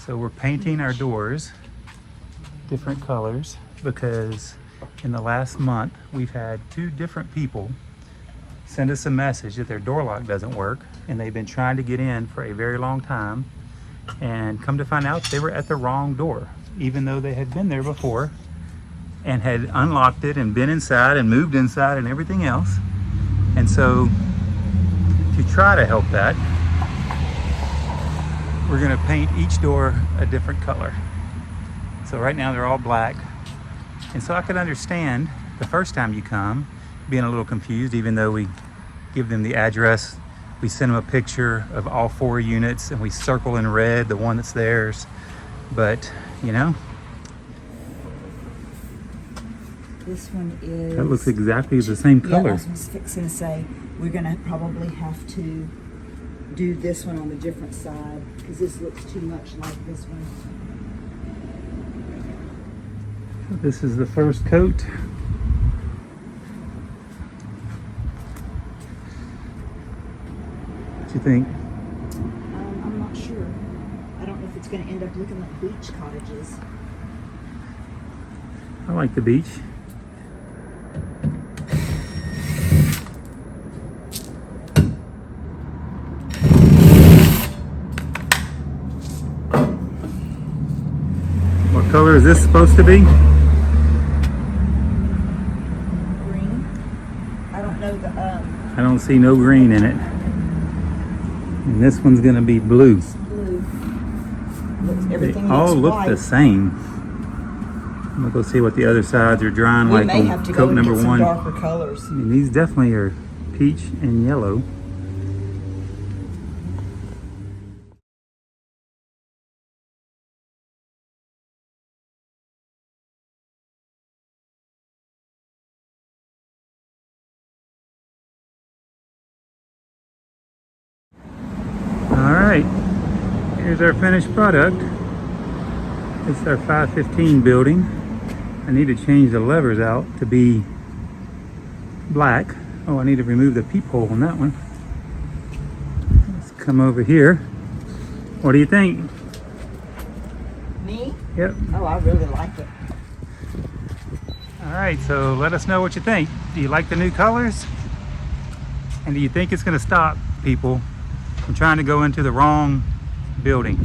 So we're painting our doors different colors because in the last month we've had 2 different people send us a message that their door lock doesn't work and they've been trying to get in for a very long time, and come to find out they were at the wrong door, even though they had been there before and had unlocked it and been inside and moved inside and everything else. And so to try to help that, we're going to paint each door a different color. So right now they're all black. And so I could understand the first time you come being a little confused, even though we give them the address, we send them a picture of all 4 units and we circle in red the one that's theirs. But you know, this one is, that looks exactly the same color. Yeah, I was fixing to say we're gonna probably have to do this one on the different side because this looks too much like this one. This is the first coat. What you think? I'm not sure. I don't know if it's gonna end up looking like beach cottages. I like the beach. What color is this supposed to be? Green. I don't know the I don't see no green in it. And this one's gonna be blue. blue. Everything They all looks look white. the same. I'm gonna go see what the other sides are drying We like may on have to coat go and number get some 1. darker colors. And these definitely are peach and yellow. All right, here's our finished product. It's our 515 building. I need to change the levers out to be black. Oh, I need to remove the peephole on that one. Let's come over here. What do you think? Me? Yep. Oh, I really like it. All right, so let us know what you think. Do you like the new colors? And do you think it's going to stop people from trying to go into the wrong building?